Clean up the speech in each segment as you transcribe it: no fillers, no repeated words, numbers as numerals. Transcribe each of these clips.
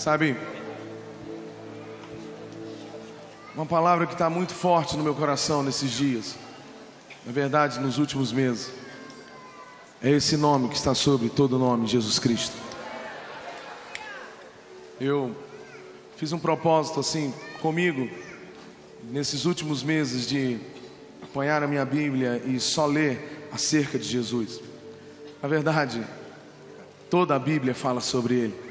Sabe, uma palavra que está muito forte no meu coração nesses dias, na verdade nos últimos meses, é esse nome que está sobre todo nome, Jesus Cristo. Eu fiz um propósito assim comigo, nesses últimos meses, de apanhar a minha Bíblia e só ler acerca de Jesus. Na verdade, toda a Bíblia fala sobre Ele,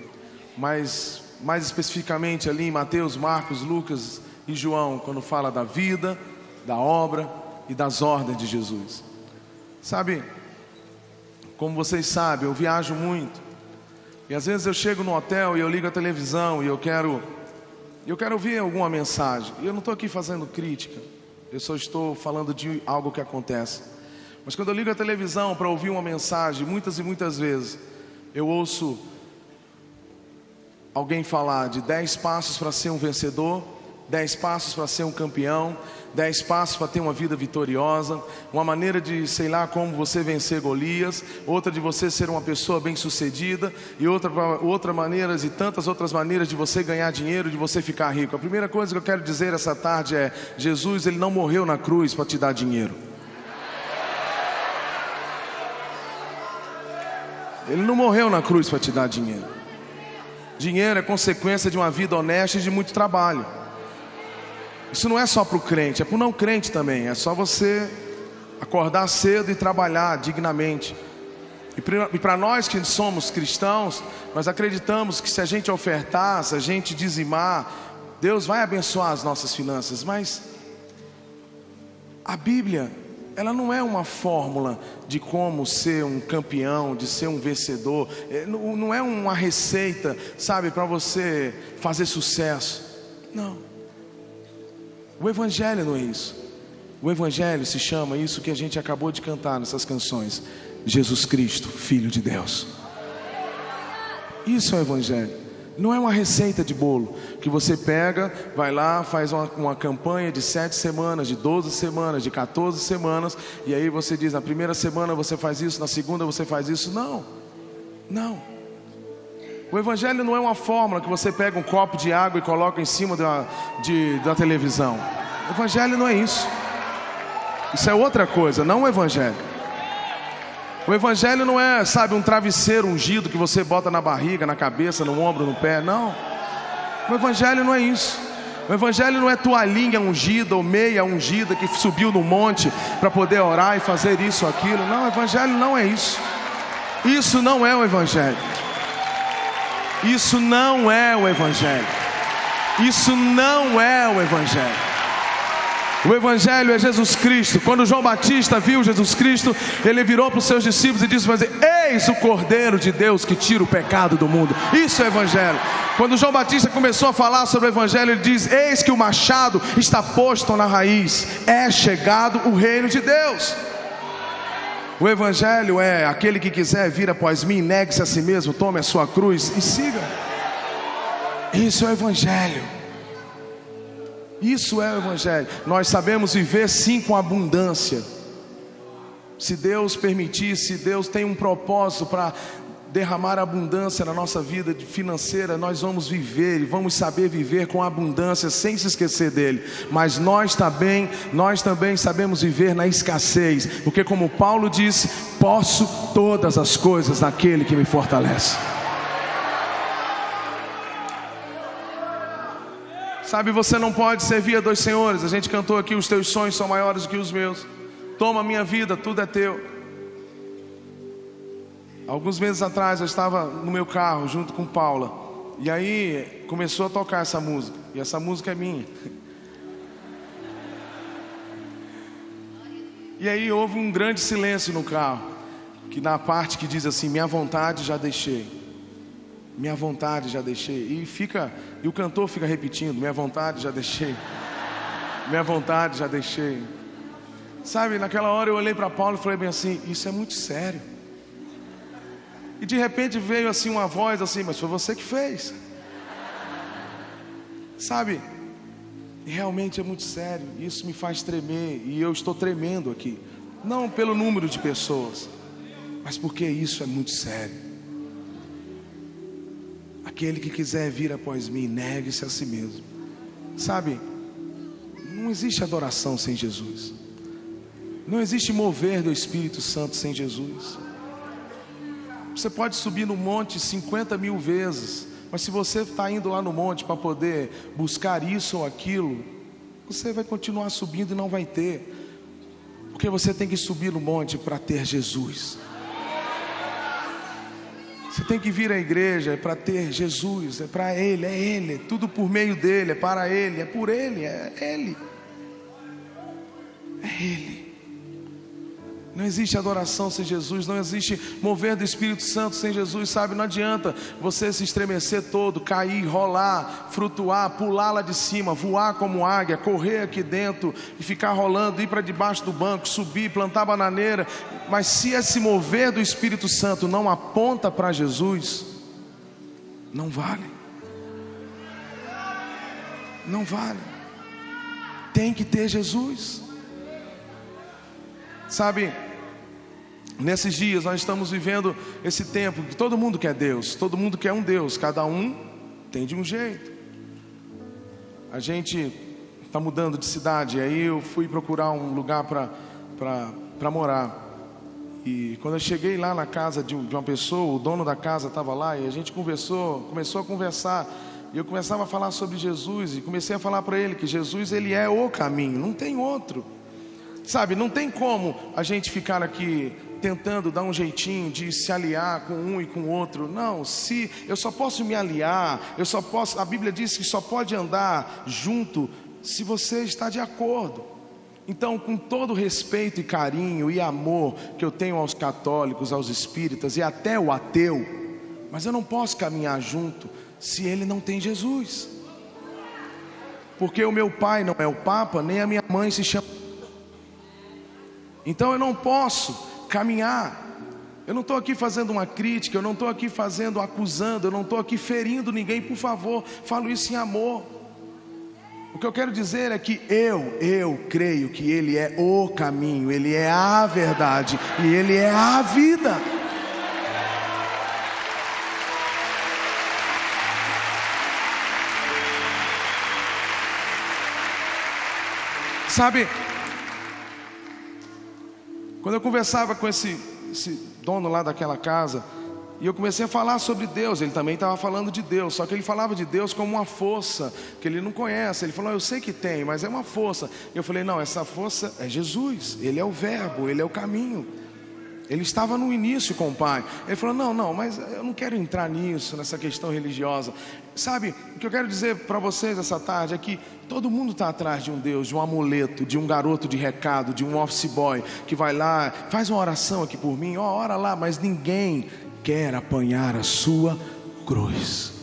mas mais especificamente ali em Mateus, Marcos, Lucas e João, quando fala da vida, da obra e das ordens de Jesus. Sabe, como vocês sabem, eu viajo muito, e às vezes eu chego no hotel e eu ligo a televisão e eu quero ouvir alguma mensagem. E eu não estou aqui fazendo crítica, eu só estou falando de algo que acontece. Mas quando eu ligo a televisão para ouvir uma mensagem, muitas e muitas vezes eu ouço alguém falar de 10 passos para ser um vencedor, 10 passos para ser um campeão, 10 passos para ter uma vida vitoriosa, uma maneira de, sei lá, como você vencer Golias, outra de você ser uma pessoa bem-sucedida, e outra maneiras e tantas outras maneiras de você ganhar dinheiro, de você ficar rico. A primeira coisa que eu quero dizer essa tarde é: Jesus, Ele não morreu na cruz para te dar dinheiro. Ele não morreu na cruz para te dar dinheiro. Dinheiro é consequência de uma vida honesta e de muito trabalho. Isso não é só para o crente, é para o não crente também. É só você acordar cedo e trabalhar dignamente. E para nós que somos cristãos, nós acreditamos que se a gente ofertar, se a gente dizimar, Deus vai abençoar as nossas finanças. Mas a Bíblia, ela não é uma fórmula de como ser um campeão, de ser um vencedor. Não é uma receita, sabe, para você fazer sucesso. Não. O Evangelho não é isso. O Evangelho se chama isso que a gente acabou de cantar nessas canções: Jesus Cristo, Filho de Deus. Isso é o Evangelho. Não é uma receita de bolo que você pega, vai lá, faz uma campanha de 7 semanas, de 12 semanas, de 14 semanas, e aí você diz: na primeira semana você faz isso, na segunda você faz isso. Não, não. O Evangelho não é uma fórmula que você pega um copo de água e coloca em cima da televisão. O Evangelho não é isso. Isso é outra coisa, não o Evangelho. O Evangelho não é, sabe, um travesseiro ungido que você bota na barriga, na cabeça, no ombro, no pé. Não. O Evangelho não é isso. O Evangelho não é toalhinha ungida ou meia ungida que subiu no monte para poder orar e fazer isso ou aquilo. Não, o Evangelho não é isso. Isso não é o Evangelho. Isso não é o Evangelho. Isso não é o Evangelho. O Evangelho é Jesus Cristo. Quando João Batista viu Jesus Cristo, ele virou para os seus discípulos e disse: eis o Cordeiro de Deus que tira o pecado do mundo. Isso é Evangelho. Quando João Batista começou a falar sobre o Evangelho, ele diz: eis que o machado está posto na raiz, é chegado o reino de Deus. O Evangelho é: aquele que quiser vir após mim, negue-se a si mesmo, tome a sua cruz e siga. Isso é o Evangelho. Isso é o Evangelho. Nós sabemos viver sim com abundância. Se Deus permitir, se Deus tem um propósito para derramar abundância na nossa vida financeira, nós vamos viver e vamos saber viver com abundância sem se esquecer dele. Mas nós também sabemos viver na escassez, porque como Paulo disse: posso todas as coisas naquele que me fortalece. Sabe, você não pode servir a dois senhores. A gente cantou aqui: os teus sonhos são maiores do que os meus. Toma a minha vida, tudo é teu. Alguns meses atrás eu estava no meu carro junto com Paula, e aí começou a tocar essa música, e essa música é minha. E aí houve um grande silêncio no carro, que na parte que diz assim: minha vontade já deixei. Minha vontade já deixei. E o cantor fica repetindo: minha vontade já deixei. Minha vontade já deixei. Sabe, naquela hora eu olhei para Paulo e falei bem assim: isso é muito sério. E de repente veio assim uma voz assim: mas foi você que fez. Sabe, realmente é muito sério. Isso me faz tremer, e eu estou tremendo aqui. Não pelo número de pessoas, mas porque isso é muito sério. aquele que quiser vir após mim, negue-se a si mesmo. Sabe, não existe adoração sem Jesus. Não existe mover do Espírito Santo sem Jesus. Você pode subir no monte 50.000 vezes, mas se você está indo lá no monte para poder buscar isso ou aquilo, você vai continuar subindo e não vai ter. Porque você tem que subir no monte para ter Jesus. Você tem que vir à igreja para ter Jesus. É para Ele, é Ele, é tudo por meio dEle, é para Ele, é por Ele, é Ele. É Ele. Não existe adoração sem Jesus, não existe mover do Espírito Santo sem Jesus, sabe? Não adianta você se estremecer todo, cair, rolar, flutuar, pular lá de cima, voar como águia, correr aqui dentro e ficar rolando, ir para debaixo do banco, subir, plantar bananeira. Mas se esse mover do Espírito Santo não aponta para Jesus, não vale. Não vale. Tem que ter Jesus. Sabe, nesses dias nós estamos vivendo esse tempo que todo mundo quer Deus, todo mundo quer um Deus, cada um tem de um jeito. A gente está mudando de cidade, aí eu fui procurar um lugar para morar. E quando eu cheguei lá na casa de uma pessoa, o dono da casa estava lá e a gente começou a conversar. E eu começava a falar sobre Jesus e comecei a falar para ele que Jesus, ele é o caminho, não tem outro. Sabe, não tem como a gente ficar aqui tentando dar um jeitinho de se aliar com um e com o outro. Não, se eu só posso me aliar, a Bíblia diz que só pode andar junto se você está de acordo. Então, com todo respeito e carinho e amor que eu tenho aos católicos, aos espíritas e até o ateu, mas eu não posso caminhar junto se ele não tem Jesus. Porque o meu pai não é o Papa, nem a minha mãe se chama. Então eu não posso caminhar. Eu não estou aqui fazendo uma crítica, eu não estou aqui acusando, eu não estou aqui ferindo ninguém, por favor, falo isso em amor. O que eu quero dizer é que eu creio que Ele é o caminho, Ele é a verdade e Ele é a vida. Sabe, quando eu conversava com esse dono lá daquela casa, e eu comecei a falar sobre Deus, ele também estava falando de Deus, só que ele falava de Deus como uma força, que ele não conhece. Ele falou, eu sei que tem, mas é uma força. Eu falei, não, essa força é Jesus, Ele é o verbo, Ele é o caminho. Ele estava no início com o Pai. Ele falou, não, mas eu não quero entrar nisso, nessa questão religiosa. Sabe, o que eu quero dizer para vocês essa tarde é que todo mundo está atrás de um Deus, de um amuleto, de um garoto de recado, de um office boy, que vai lá, faz uma oração aqui por mim, ora lá, mas ninguém quer apanhar a sua cruz.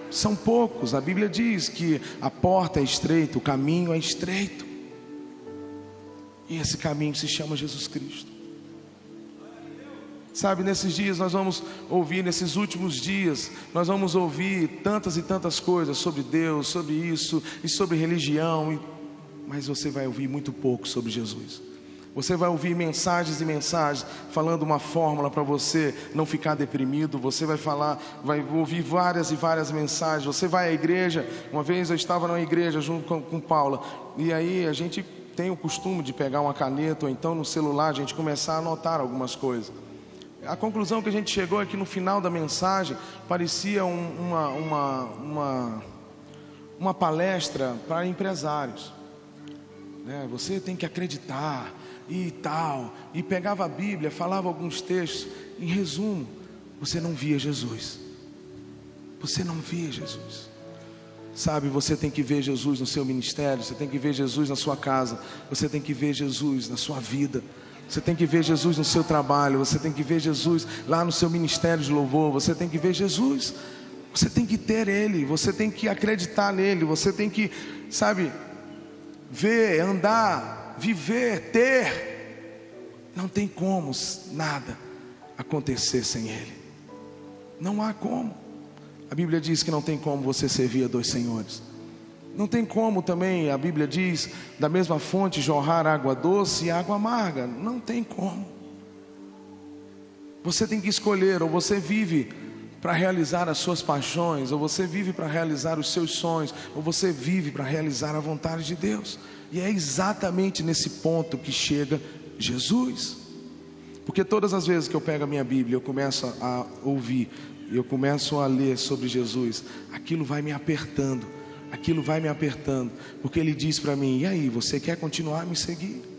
São poucos, a Bíblia diz que a porta é estreita, o caminho é estreito. E esse caminho se chama Jesus Cristo. Sabe, nesses dias nós vamos ouvir, nesses últimos dias, nós vamos ouvir tantas e tantas coisas sobre Deus, sobre isso e sobre religião, mas você vai ouvir muito pouco sobre Jesus. Você vai ouvir mensagens e mensagens falando uma fórmula para você não ficar deprimido. Você vai ouvir várias e várias mensagens. Você vai à igreja. Uma vez eu estava numa igreja junto com Paula, e aí a gente tem o costume de pegar uma caneta ou então no celular a gente começar a anotar algumas coisas. A conclusão que a gente chegou é que no final da mensagem parecia uma palestra para empresários, né? Você tem que acreditar e tal, e pegava a Bíblia, falava alguns textos. Em resumo, você não via Jesus. Você não via Jesus. Sabe, você tem que ver Jesus no seu ministério, você tem que ver Jesus na sua casa, você tem que ver Jesus na sua vida. Você tem que ver Jesus no seu trabalho, você tem que ver Jesus lá no seu ministério de louvor, você tem que ver Jesus, você tem que ter Ele, você tem que acreditar nele, você tem que, sabe, ver, andar, viver, ter. Não tem como nada acontecer sem Ele, não há como. A Bíblia diz que não tem como você servir a dois senhores. Não tem como também, a Bíblia diz, da mesma fonte jorrar água doce e água amarga. Não tem como. Você tem que escolher, ou você vive para realizar as suas paixões, ou você vive para realizar os seus sonhos, ou você vive para realizar a vontade de Deus. E é exatamente nesse ponto que chega Jesus. Porque todas as vezes que eu pego a minha Bíblia, eu começo a ouvir, eu começo a ler sobre Jesus, aquilo vai me apertando, porque Ele diz para mim: e aí, você quer continuar a me seguir?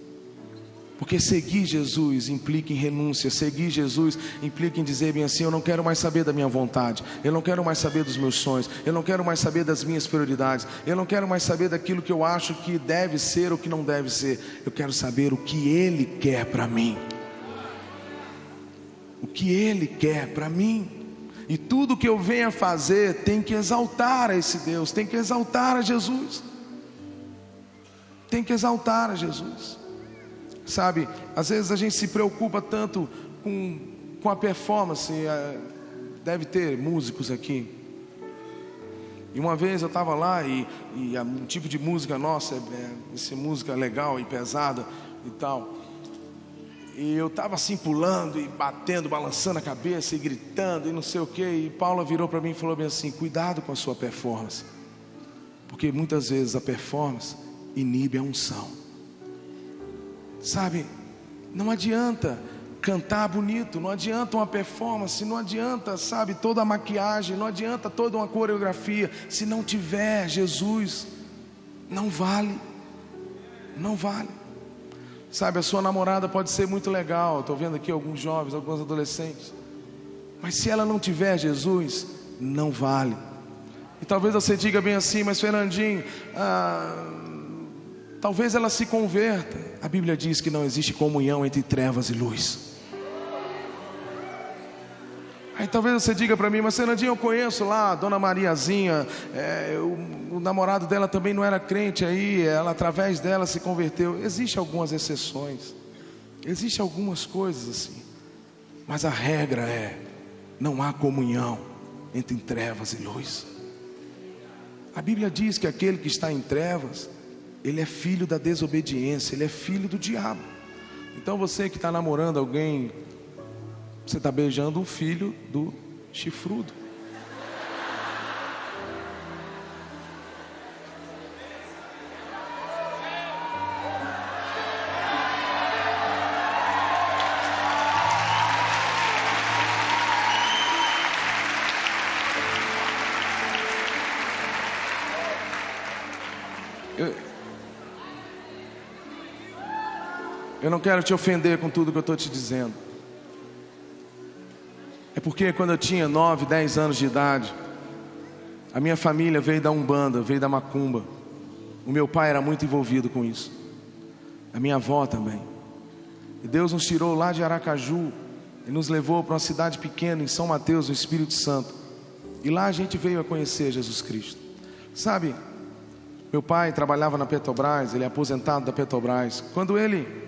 Porque seguir Jesus implica em renúncia, seguir Jesus implica em dizer bem assim: eu não quero mais saber da minha vontade, eu não quero mais saber dos meus sonhos, eu não quero mais saber das minhas prioridades, eu não quero mais saber daquilo que eu acho que deve ser ou que não deve ser. Eu quero saber o que Ele quer para mim, o que Ele quer para mim. E tudo que eu venha fazer tem que exaltar a esse Deus, tem que exaltar a Jesus, tem que exaltar a Jesus. Sabe, às vezes a gente se preocupa tanto com a performance. Deve ter músicos aqui. E uma vez eu estava lá e um tipo de música nossa essa música legal e pesada e tal. E eu estava assim pulando e batendo, balançando a cabeça e gritando e não sei o que. E Paula virou para mim e falou bem assim: cuidado com a sua performance, porque muitas vezes a performance inibe a unção. Sabe, não adianta cantar bonito, não adianta uma performance, não adianta, sabe, toda a maquiagem, não adianta toda uma coreografia, se não tiver Jesus, não vale, não vale. Sabe, a sua namorada pode ser muito legal, estou vendo aqui alguns jovens, alguns adolescentes, mas se ela não tiver Jesus, não vale. E talvez você diga bem assim: mas Fernandinho, talvez ela se converta. A Bíblia diz que não existe comunhão entre trevas e luz. Aí talvez você diga para mim: mas Fernandinho, eu conheço lá a Dona Mariazinha, o namorado dela também não era crente, aí ela, através dela, se converteu. Existem algumas exceções, existem algumas coisas assim, mas a regra é: não há comunhão entre trevas e luz. A Bíblia diz que aquele que está em trevas, ele é filho da desobediência, ele é filho do diabo. Então você que está namorando alguém, você está beijando o filho do chifrudo. Eu não quero te ofender com tudo que eu estou te dizendo. É porque quando eu tinha 9, 10 anos de idade, a minha família veio da Umbanda, veio da Macumba. O meu pai era muito envolvido com isso, a minha avó também. E Deus nos tirou lá de Aracaju e nos levou para uma cidade pequena em São Mateus, no Espírito Santo. E lá a gente veio a conhecer Jesus Cristo. Sabe, meu pai trabalhava na Petrobras, ele é aposentado da Petrobras. Quando ele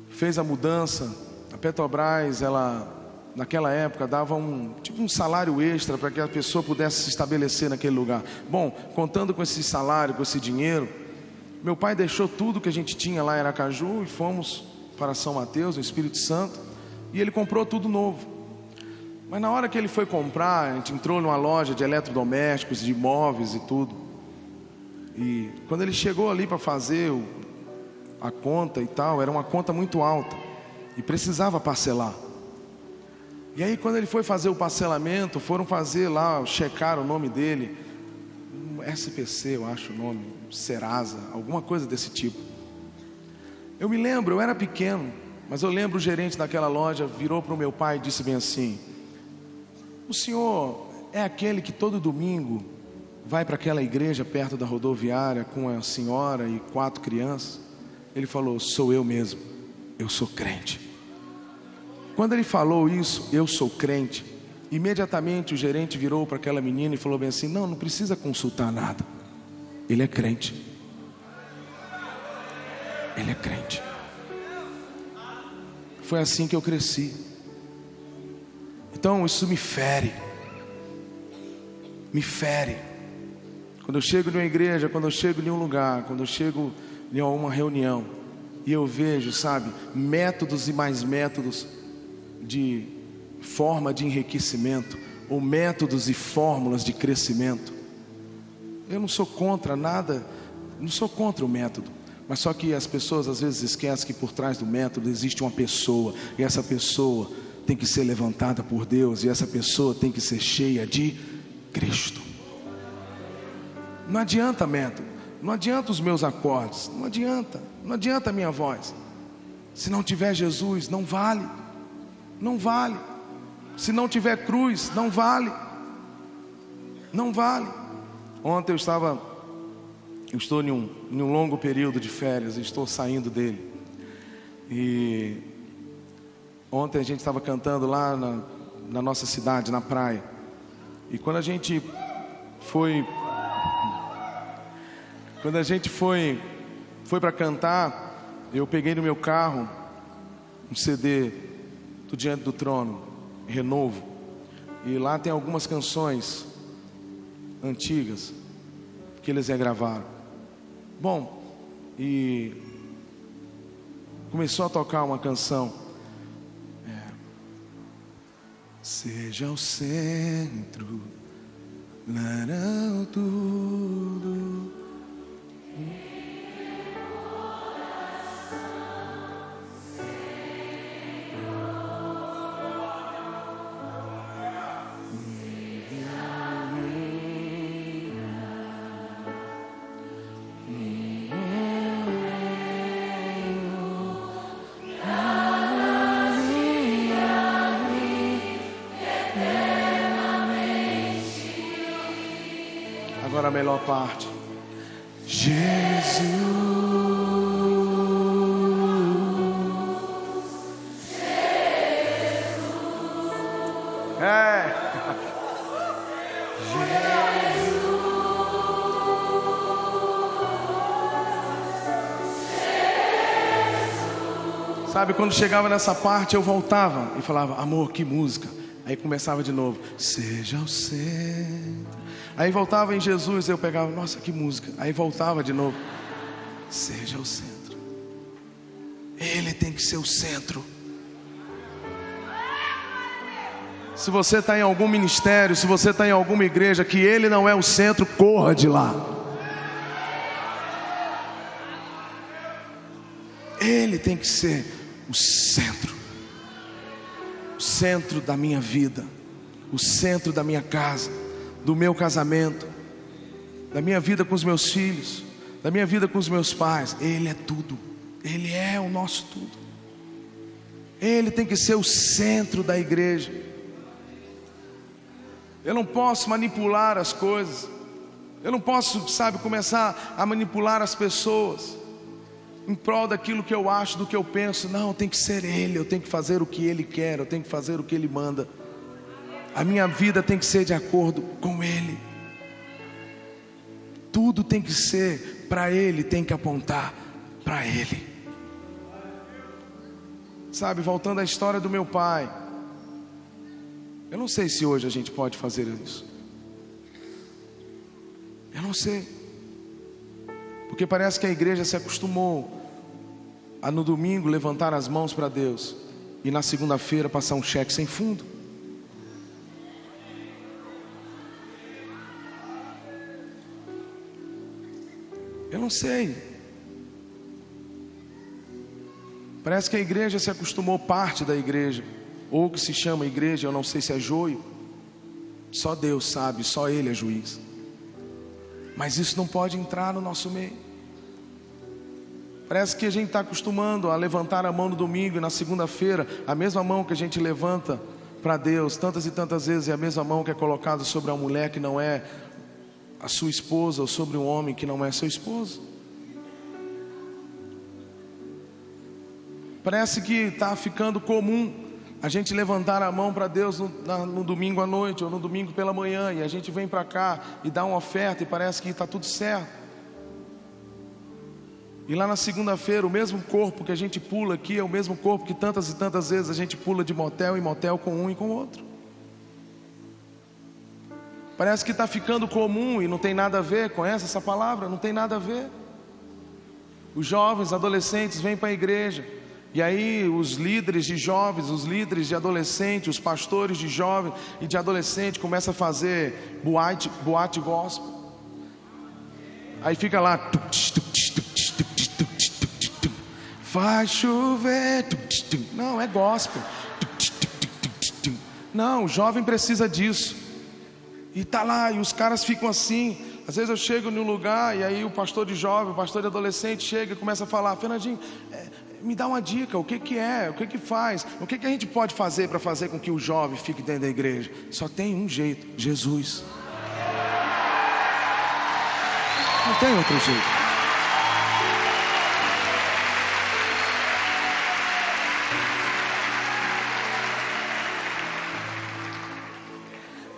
fez a mudança, a Petrobras, ela naquela época dava um salário extra para que a pessoa pudesse se estabelecer naquele lugar. Bom, contando com esse salário, com esse dinheiro, meu pai deixou tudo que a gente tinha lá em Aracaju e fomos para São Mateus, no Espírito Santo, e ele comprou tudo novo. Mas na hora que ele foi comprar, a gente entrou numa loja de eletrodomésticos, de imóveis e tudo. E quando ele chegou ali para fazer a conta e tal, era uma conta muito alta e precisava parcelar. E aí quando ele foi fazer o parcelamento, foram fazer lá, checar o nome dele, SPC, eu acho o nome, Serasa, alguma coisa desse tipo. Eu me lembro, eu era pequeno, mas eu lembro o gerente daquela loja virou para o meu pai e disse bem assim: o senhor é aquele que todo domingo vai para aquela igreja perto da rodoviária com a senhora e 4 crianças? Ele falou: sou eu mesmo, eu sou crente. Quando ele falou isso, eu sou crente, imediatamente o gerente virou para aquela menina e falou bem assim: não precisa consultar nada, ele é crente. Ele é crente. Foi assim que eu cresci. Então isso me fere. Me fere. Quando eu chego em uma igreja, quando eu chego em um lugar, quando eu chego em uma reunião e eu vejo, sabe, métodos e mais métodos de forma de enriquecimento, ou métodos e fórmulas de crescimento. Eu não sou contra nada, não sou contra o método, mas só que as pessoas às vezes esquecem que por trás do método existe uma pessoa, e essa pessoa tem que ser levantada por Deus, e essa pessoa tem que ser cheia de Cristo. Não adianta método, não adianta os meus acordes, não adianta a minha voz. Se não tiver Jesus, não vale, não vale. Se não tiver cruz, não vale, não vale. Ontem eu estou em um longo período de férias, estou saindo dele. E ontem a gente estava cantando lá na nossa cidade, na praia. E quando a gente foi para cantar, eu peguei no meu carro um CD do Diante do Trono, Renovo. E lá tem algumas canções antigas que eles regravaram. Bom, e começou a tocar uma canção. Seja o centro, larão tudo. Agora a melhor parte. Jesus, Sabe, quando chegava nessa parte eu voltava e falava, amor, que música. Aí começava de novo, seja o centro. Aí voltava em Jesus, eu pegava, nossa, que música. Aí voltava de novo, seja o centro. Ele tem que ser o centro. Se você está em algum ministério, se você está em alguma igreja que Ele não é o centro, corra de lá. Ele tem que ser o centro. O centro da minha vida, o centro da minha casa, do meu casamento, da minha vida com os meus filhos, da minha vida com os meus pais. Ele é tudo, Ele é o nosso tudo. Ele tem que ser o centro da igreja. Eu não posso manipular as coisas, eu não posso, começar a manipular as pessoas em prol daquilo que eu acho, do que eu penso. Não, tem que ser Ele, eu tenho que fazer o que Ele quer, eu tenho que fazer o que Ele manda. A minha vida tem que ser de acordo com Ele. Tudo tem que ser para Ele, tem que apontar para Ele. Voltando à história do meu pai, eu não sei se hoje a gente pode fazer isso. Eu não sei. Porque parece que a igreja se acostumou a no domingo levantar as mãos para Deus e na segunda-feira passar um cheque sem fundo. Eu não sei. Parece que a igreja se acostumou, parte da igreja, ou que se chama igreja, eu não sei se é joio. Só Deus sabe, só Ele é juiz. Mas isso não pode entrar no nosso meio. Parece que a gente está acostumando a levantar a mão no domingo e na segunda-feira, a mesma mão que a gente levanta para Deus tantas e tantas vezes, é a mesma mão que é colocada sobre a mulher que não é a sua esposa, ou sobre um homem que não é seu esposo. Parece que está ficando comum a gente levantar a mão para Deus no domingo à noite ou no domingo pela manhã, e a gente vem para cá e dá uma oferta e parece que está tudo certo. E lá na segunda-feira o mesmo corpo que a gente pula aqui é o mesmo corpo que tantas e tantas vezes a gente pula de motel em motel com um e com o outro. Parece que está ficando comum e não tem nada a ver. Conhece essa palavra? Não tem nada a ver. Os jovens, adolescentes vêm para a igreja E aí os líderes de jovens, os líderes de adolescentes, os pastores de jovens e de adolescente começam a fazer boate gospel. Aí fica lá, vai chover. Não, é gospel. Não, o jovem precisa disso. E tá lá, e os caras ficam assim. Às vezes eu chego num lugar e aí o pastor de jovem, o pastor de adolescente chega e começa a falar: Fernandinho, me dá uma dica, o que que é, o que que faz, o que que a gente pode fazer para fazer com que o jovem fique dentro da igreja? Só tem um jeito: Jesus. Não tem outro jeito.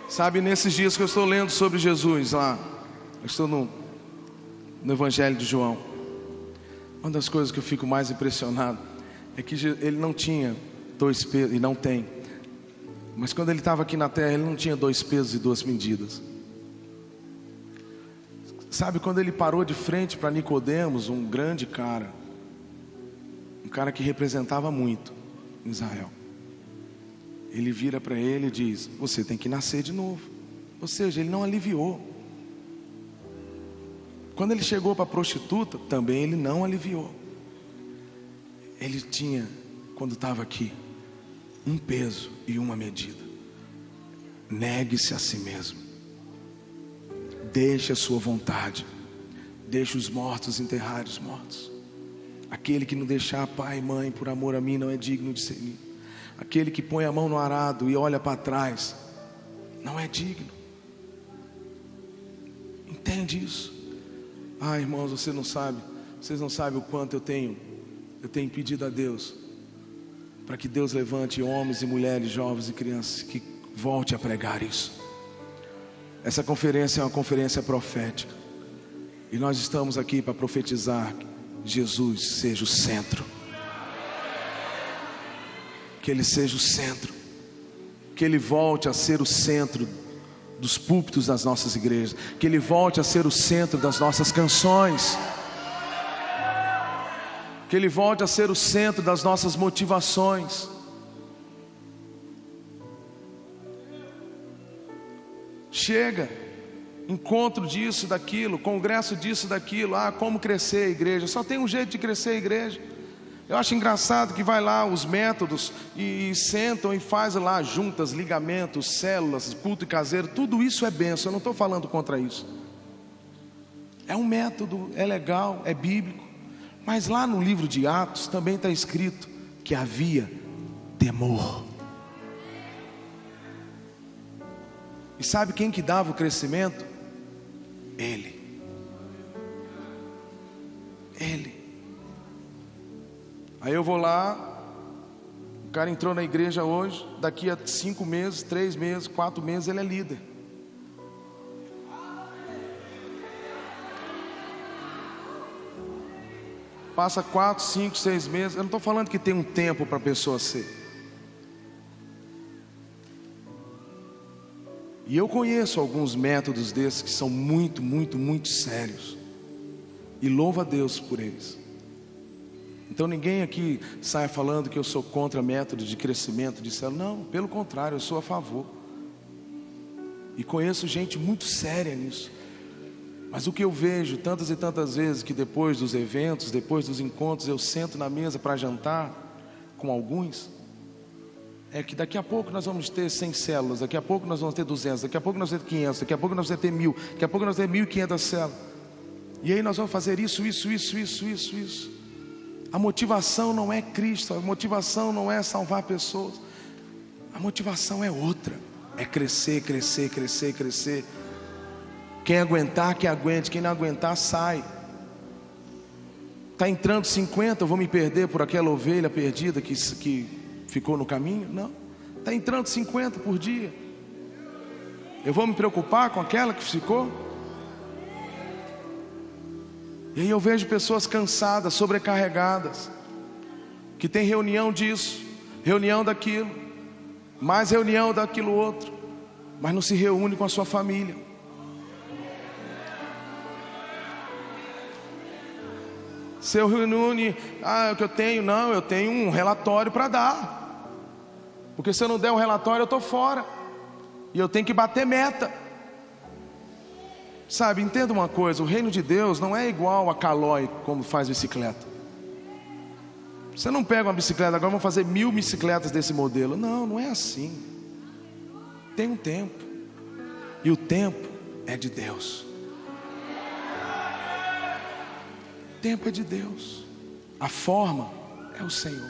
Sabe, nesses dias que eu estou lendo sobre Jesus lá, eu estou no Evangelho de João, uma das coisas que eu fico mais impressionado é que ele não tinha 2 pesos, e não tem, mas quando ele estava aqui na terra, ele não tinha 2 pesos e 2 medidas. Sabe, quando ele parou de frente para Nicodemos, um grande cara, um cara que representava muito em Israel, ele vira para ele e diz: você tem que nascer de novo. Ou seja, ele não aliviou. Quando ele chegou para a prostituta, também ele não aliviou. Ele tinha, quando estava aqui, 1 peso e 1 medida. Negue-se a si mesmo. Deixe a sua vontade. Deixe os mortos enterrar os mortos. Aquele que não deixar pai e mãe por amor a mim não é digno de ser mim. Aquele que põe a mão no arado e olha para trás não é digno. Entende isso? Ah, irmãos, vocês não sabem o quanto eu tenho pedido a Deus para que Deus levante homens e mulheres, jovens e crianças que volte a pregar isso. Essa conferência é uma conferência profética e nós estamos aqui para profetizar que Jesus seja o centro. Que Ele seja o centro, que Ele volte a ser o centro dos púlpitos das nossas igrejas, que Ele volte a ser o centro das nossas canções, que Ele volte a ser o centro das nossas motivações. Chega, encontro disso, daquilo, congresso disso, daquilo. Ah, como crescer a igreja? Só tem um jeito de crescer a igreja. Eu acho engraçado que vai lá os métodos e sentam e fazem lá juntas, ligamentos, células, culto e caseiro. Tudo isso é bênção, eu não estou falando contra isso. É um método, é legal, é bíblico. Mas lá no livro de Atos também está escrito que havia temor. E sabe quem que dava o crescimento? Ele. Aí eu vou lá, o cara entrou na igreja hoje, daqui a 5 meses, 3 meses, 4 meses ele é líder. Passa 4, 5, 6 meses. Eu não estou falando que tem um tempo para a pessoa ser. E eu conheço alguns métodos desses que são muito, muito, muito sérios. E louvo a Deus por eles. Então ninguém aqui saia falando que eu sou contra método de crescimento de célula. Não, pelo contrário, eu sou a favor. E conheço gente muito séria nisso. Mas o que eu vejo tantas e tantas vezes, que depois dos eventos, depois dos encontros, eu sento na mesa para jantar com alguns, é que daqui a pouco nós vamos ter 100 células, daqui a pouco nós vamos ter 200, daqui a pouco nós vamos ter 500, daqui a pouco nós vamos ter 1000, daqui a pouco nós vamos ter 1500 células. E aí nós vamos fazer isso. A motivação não é Cristo, a motivação não é salvar pessoas. A motivação é outra, é crescer. Quem aguentar, que aguente. Quem não aguentar, sai. Está entrando 50, eu vou me perder por aquela ovelha perdida que ficou no caminho? Não. Está entrando 50 por dia, eu vou me preocupar com aquela que ficou? E aí eu vejo pessoas cansadas, sobrecarregadas, que tem reunião disso, reunião daquilo, mais reunião daquilo outro, mas não se reúne com a sua família. Seu reúne, o que eu tenho? Não, eu tenho um relatório para dar. Porque se eu não der um relatório, eu estou fora. E eu tenho que bater meta. Sabe, entenda uma coisa, o reino de Deus não é igual a Calói, como faz bicicleta. Você não pega uma bicicleta, agora vamos fazer 1000 bicicletas desse modelo. Não, não é assim. Tem um tempo. E o tempo é de Deus. O tempo é de Deus. A forma é o Senhor.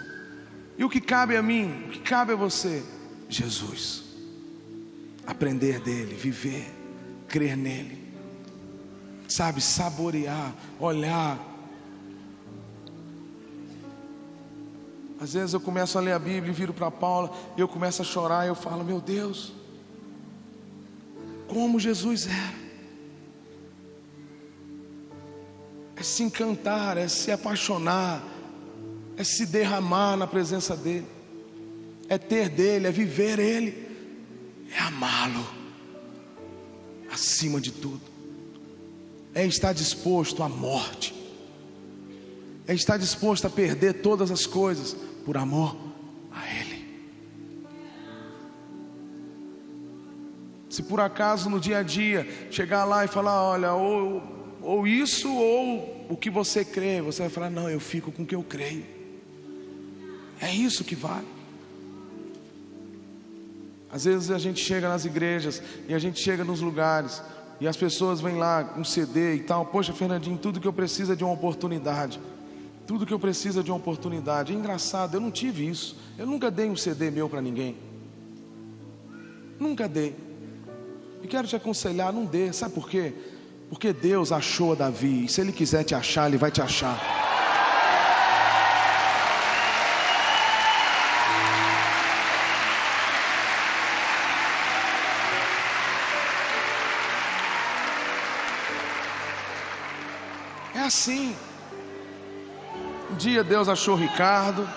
E o que cabe a mim, o que cabe a você? Jesus. Aprender dele, viver, crer nele. Sabe, saborear, olhar. Às vezes eu começo a ler a Bíblia e viro para Paula e eu começo a chorar e eu falo, meu Deus, como Jesus era. É se encantar, é se apaixonar, é se derramar na presença dele, é ter dele, é viver ele, é amá-lo acima de tudo, é estar disposto à morte, é estar disposto a perder todas as coisas por amor a ele. Se por acaso no dia a dia chegar lá e falar, olha, ou isso ou o que você crê, você vai falar, não, eu fico com o que eu creio. É isso que vale. Às vezes a gente chega nas igrejas e a gente chega nos lugares e as pessoas vêm lá com CD e tal. Poxa, Fernandinho, tudo que eu preciso é de uma oportunidade. Tudo que eu preciso é de uma oportunidade. É engraçado, eu não tive isso. Eu nunca dei um CD meu para ninguém. Nunca dei. E quero te aconselhar, não dê. Sabe por quê? Porque Deus achou Davi, e se Ele quiser te achar, Ele vai te achar. É assim. Um dia Deus achou Ricardo.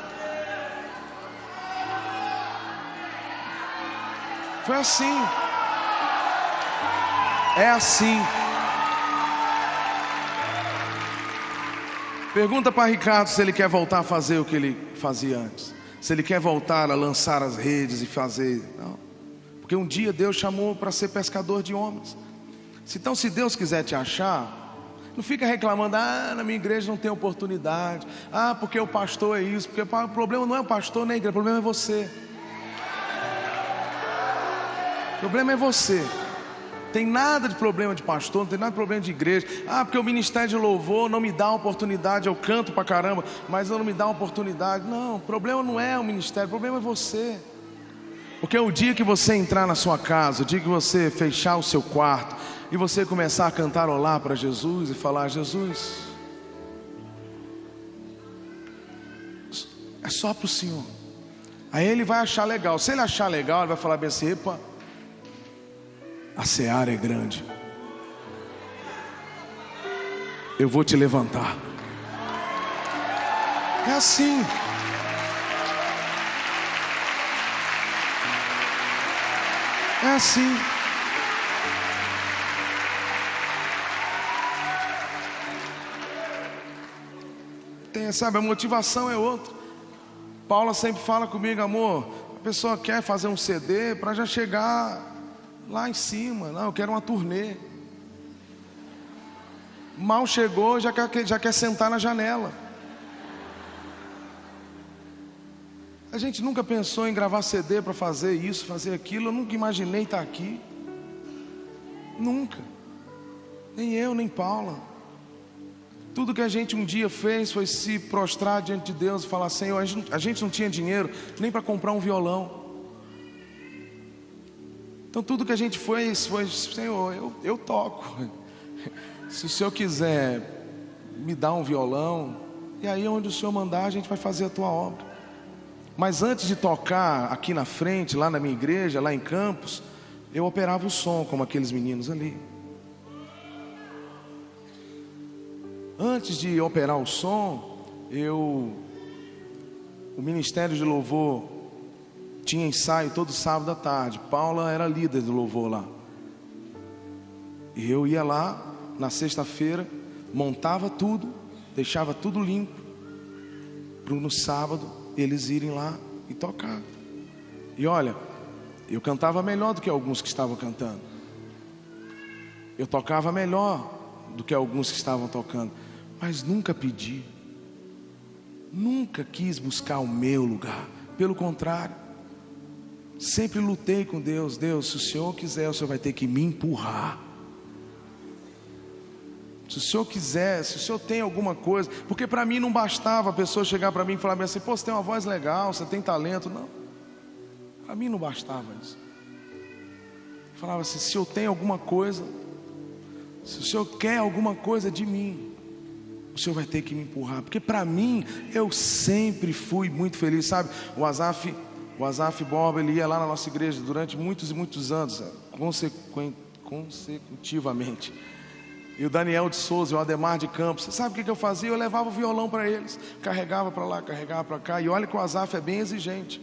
Foi assim. É assim. Pergunta para Ricardo se ele quer voltar a fazer o que ele fazia antes. Se ele quer voltar a lançar as redes e fazer. Não. Porque um dia Deus chamou para ser pescador de homens. Então, se Deus quiser te achar, não fica reclamando, na minha igreja não tem oportunidade. Porque o pastor é isso. Porque o problema não é o pastor nem a igreja, o problema é você. O problema é você. Tem nada de problema de pastor, não tem nada de problema de igreja. Porque o ministério de louvor não me dá uma oportunidade. Eu canto pra caramba, mas não me dá uma oportunidade. Não, o problema não é o ministério, o problema é você. Porque o dia que você entrar na sua casa, o dia que você fechar o seu quarto e você começar a cantarolar para Jesus e falar, Jesus, é só para o Senhor. Aí Ele vai achar legal. Se Ele achar legal, Ele vai falar bem assim, epa, a seara é grande, eu vou te levantar. É assim. É assim. Sabe, a motivação é outra. Paula sempre fala comigo, amor, a pessoa quer fazer um CD para já chegar lá em cima. Não, eu quero uma turnê. Mal chegou, já quer sentar na janela. A gente nunca pensou em gravar CD para fazer isso, fazer aquilo. Eu nunca imaginei estar aqui. Nunca. Nem eu, nem Paula. Tudo que a gente um dia fez foi se prostrar diante de Deus e falar, Senhor, a gente não tinha dinheiro nem para comprar um violão. Então tudo que a gente fez foi, Senhor, eu toco. Se o Senhor quiser me dar um violão, e aí onde o Senhor mandar a gente vai fazer a tua obra. Mas antes de tocar aqui na frente, lá na minha igreja, lá em Campos, eu operava o som como aqueles meninos ali. Antes de operar o som, o Ministério de Louvor tinha ensaio todo sábado à tarde. Paula era líder do louvor lá. E eu ia lá na sexta-feira, montava tudo, deixava tudo limpo, para no sábado eles irem lá e tocar. E olha, eu cantava melhor do que alguns que estavam cantando. Eu tocava melhor do que alguns que estavam tocando. Mas nunca pedi. Nunca quis buscar o meu lugar. Pelo contrário, sempre lutei com Deus. Deus, se o Senhor quiser, o Senhor vai ter que me empurrar. Se o Senhor quiser, se o Senhor tem alguma coisa. Porque para mim não bastava a pessoa chegar para mim e falar assim: pô, você tem uma voz legal, você tem talento. Não, para mim não bastava isso. Eu falava assim: se eu tenho alguma coisa, se o Senhor quer alguma coisa de mim, o Senhor vai ter que me empurrar. Porque para mim, eu sempre fui muito feliz, sabe? O Asaf Borba, ele ia lá na nossa igreja durante muitos e muitos anos, consecutivamente. E o Daniel de Souza, o Ademar de Campos, você sabe o que eu fazia? Eu levava o violão para eles, carregava para lá, carregava para cá. E olha que o Asaf é bem exigente.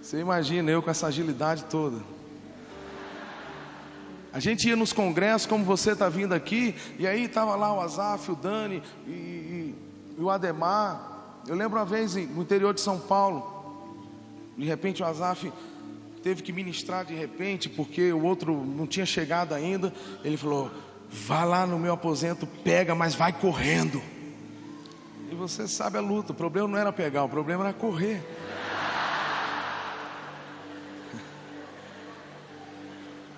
Você imagina eu com essa agilidade toda. A gente ia nos congressos, como você está vindo aqui, e aí estava lá o Asaf, o Dani e o Ademar. Eu lembro uma vez no interior de São Paulo, de repente o Asaf teve que ministrar de repente, porque o outro não tinha chegado ainda. Ele falou: vá lá no meu aposento, pega, mas vai correndo. E você sabe a luta, o problema não era pegar, o problema era correr.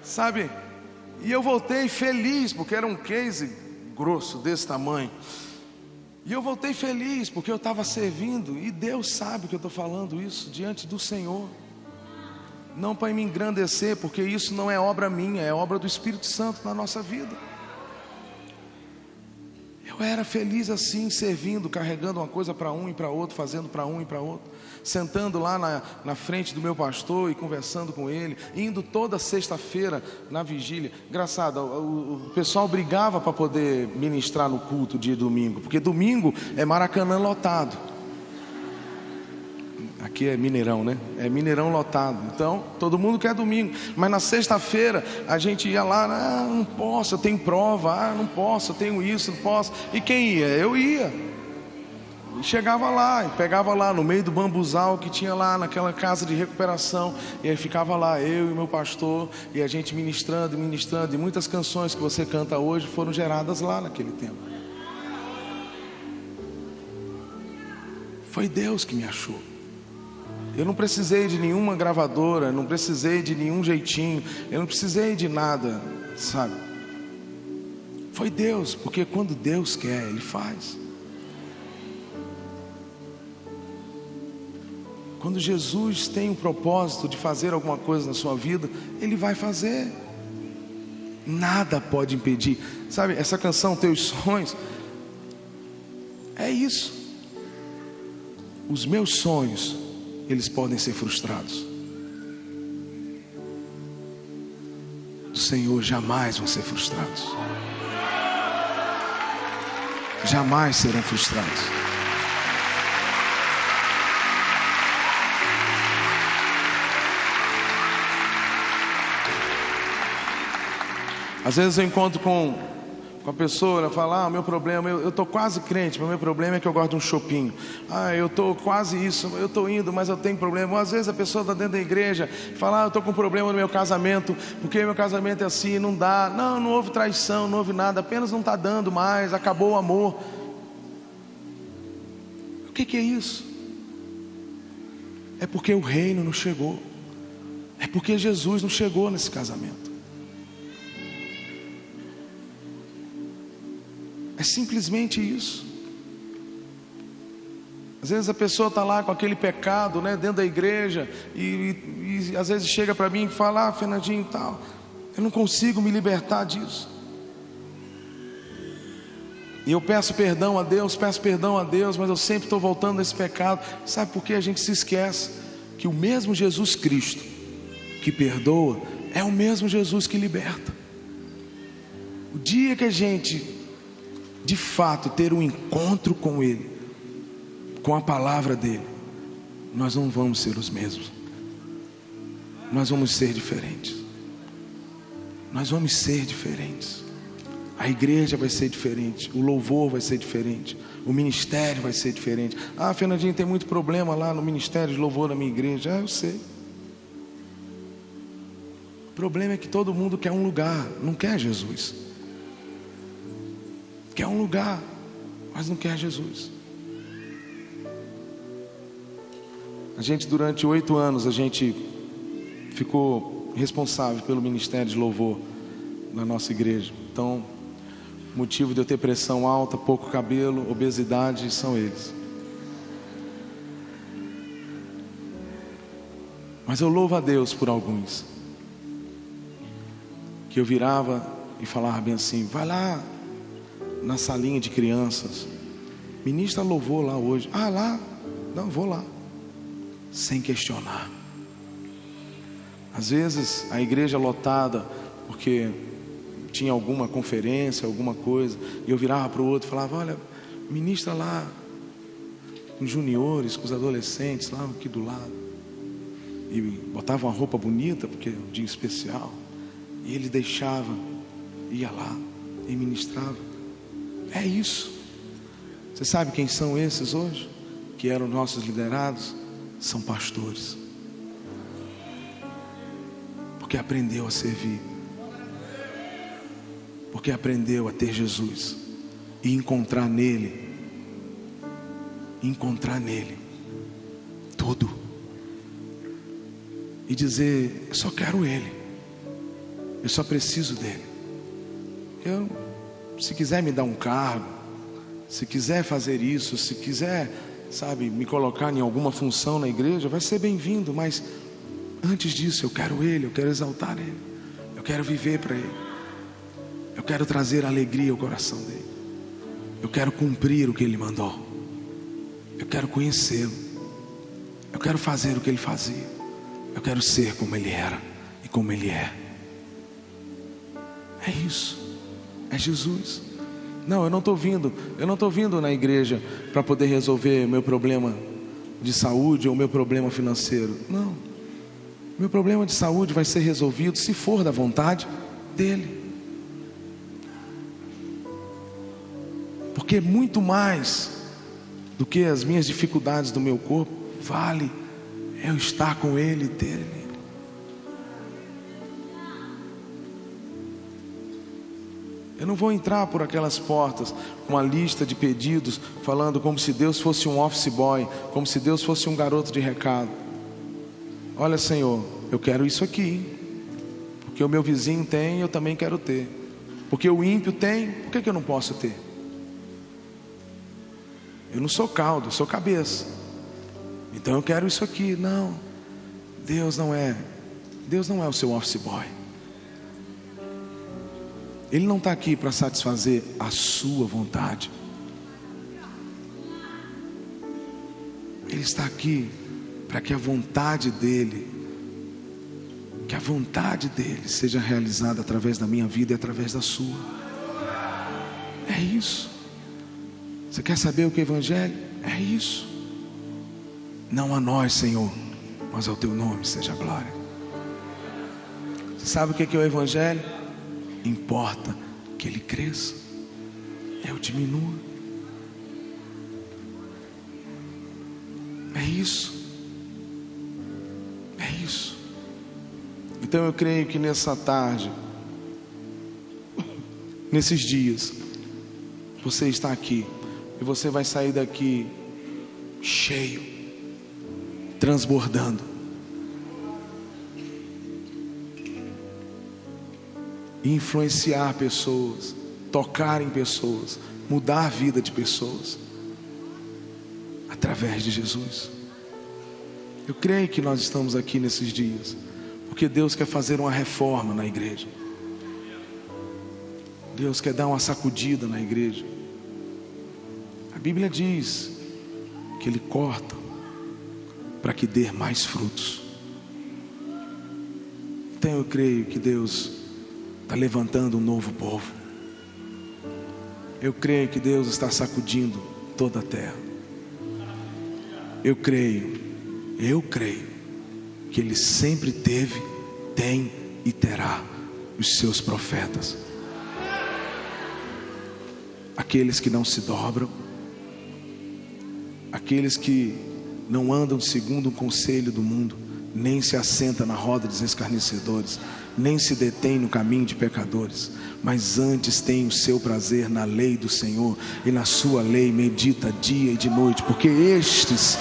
Sabe? E eu voltei feliz, porque era um case grosso desse tamanho. E eu voltei feliz, porque eu estava servindo. E Deus sabe que eu estou falando isso diante do Senhor. Não para me engrandecer, porque isso não é obra minha, é obra do Espírito Santo na nossa vida. Eu era feliz assim, servindo, carregando uma coisa para um e para outro, fazendo para um e para outro, sentando lá na frente do meu pastor e conversando com ele, indo toda sexta-feira na vigília. Engraçado, o pessoal brigava para poder ministrar no culto dia domingo, porque domingo é Maracanã lotado. Aqui é Mineirão, né? É Mineirão lotado. Então, todo mundo quer domingo. Mas na sexta-feira, a gente ia lá: ah, não posso, eu tenho prova. Ah, não posso, eu tenho isso, não posso. E quem ia? Eu ia. E chegava lá, e pegava lá no meio do bambuzal que tinha lá naquela casa de recuperação. E aí ficava lá, eu e meu pastor, e a gente ministrando e ministrando. E muitas canções que você canta hoje foram geradas lá naquele tempo. Foi Deus que me achou. Eu não precisei de nenhuma gravadora, não precisei de nenhum jeitinho, eu não precisei de nada, sabe? Foi Deus, porque quando Deus quer, Ele faz. Quando Jesus tem o propósito de fazer alguma coisa na sua vida, Ele vai fazer. Nada pode impedir. Sabe, essa canção, Teus Sonhos, é isso. Os meus sonhos, eles podem ser frustrados. Do Senhor jamais vão ser frustrados. Jamais serão frustrados. Às vezes eu encontro com a pessoa, ela fala: ah, meu problema, eu estou quase crente, mas meu problema é que eu gosto de um chopinho. Ah, eu estou quase isso, eu estou indo, mas eu tenho problema. Ou às vezes a pessoa está dentro da igreja e fala: ah, eu estou com problema no meu casamento, porque meu casamento é assim, não dá. Não houve traição, não houve nada, apenas não está dando mais, acabou o amor. O que é isso? É porque o reino não chegou. É porque Jesus não chegou nesse casamento. É simplesmente isso. Às vezes a pessoa está lá com aquele pecado, né, dentro da igreja, e às vezes chega para mim e fala: ah, Fernandinho e tal, eu não consigo me libertar disso. E eu peço perdão a Deus, mas eu sempre estou voltando nesse pecado. Sabe por que a gente se esquece? Que o mesmo Jesus Cristo que perdoa é o mesmo Jesus que liberta. O dia que a gente de fato ter um encontro com Ele, com a palavra dEle, nós não vamos ser os mesmos. Nós vamos ser diferentes. nós vamos ser diferentes. A igreja vai ser diferente, o louvor vai ser diferente, o ministério vai ser diferente. Ah, Fernandinho, tem muito problema lá no ministério de louvor da minha igreja. Eu sei. O problema é que todo mundo quer um lugar, não quer Jesus. Quer um lugar, mas não quer Jesus. A gente, durante 8 anos, a gente ficou responsável pelo ministério de louvor na nossa igreja. Então, motivo de eu ter pressão alta, pouco cabelo, obesidade, são eles. Mas eu louvo a Deus por alguns, que eu virava e falava bem assim: vai lá na salinha de crianças, ministra louvor lá hoje. Ah, lá? Não, vou lá. Sem questionar. Às vezes a igreja lotada, porque tinha alguma conferência, alguma coisa, e eu virava para o outro e falava: olha, ministra lá com os juniores, com os adolescentes lá aqui do lado. E botava uma roupa bonita, porque é um dia especial, e ele deixava, ia lá e ministrava. É isso. Você sabe quem são esses hoje? Que eram nossos liderados? São pastores, porque aprendeu a servir, porque aprendeu a ter Jesus e encontrar nele tudo, e dizer: eu só quero Ele, eu só preciso dele. Se quiser me dar um cargo, se quiser fazer isso, se quiser, sabe, me colocar em alguma função na igreja, vai ser bem-vindo, mas antes disso eu quero Ele, eu quero exaltar Ele, eu quero viver para Ele, eu quero trazer alegria ao coração dele, eu quero cumprir o que Ele mandou, eu quero conhecê-lo, eu quero fazer o que Ele fazia, eu quero ser como Ele era e como Ele é. É isso, é Jesus. Não, eu não estou vindo na igreja para poder resolver meu problema de saúde ou meu problema financeiro. Não, meu problema de saúde vai ser resolvido se for da vontade dele. Porque muito mais do que as minhas dificuldades do meu corpo, vale eu estar com Ele e ter Ele. Eu não vou entrar por aquelas portas com uma lista de pedidos, falando como se Deus fosse um office boy, como se Deus fosse um garoto de recado. Olha, Senhor, eu quero isso aqui, porque o meu vizinho tem, eu também quero ter. Porque o ímpio tem, por que eu não posso ter? Eu não sou caldo, eu sou cabeça. Então eu quero isso aqui. Não, Deus não é o seu office boy. Ele não está aqui para satisfazer a sua vontade. Ele está aqui para que a vontade dele seja realizada através da minha vida e através da sua. É isso. Você quer saber o que é Evangelho? É isso. Não a nós, Senhor, mas ao Teu nome seja a glória. Você sabe o que é o Evangelho? Importa que ele cresça, eu diminua. É isso. É isso. Então eu creio que nessa tarde, nesses dias, você está aqui e você vai sair daqui cheio, transbordando. Influenciar pessoas, tocar em pessoas, mudar a vida de pessoas através de Jesus. Eu creio que nós estamos aqui nesses dias porque Deus quer fazer uma reforma na igreja. Deus quer dar uma sacudida na igreja. A Bíblia diz que Ele corta para que dê mais frutos. Então eu creio que Deus está levantando um novo povo. Eu creio que Deus está sacudindo toda a terra. Eu creio que Ele sempre teve, tem e terá os seus profetas. Aqueles que não se dobram, aqueles que não andam segundo o conselho do mundo, nem se assenta na roda dos escarnecedores, nem se detém no caminho de pecadores, mas antes tem o seu prazer na lei do Senhor, e na sua lei medita dia e de noite, porque estes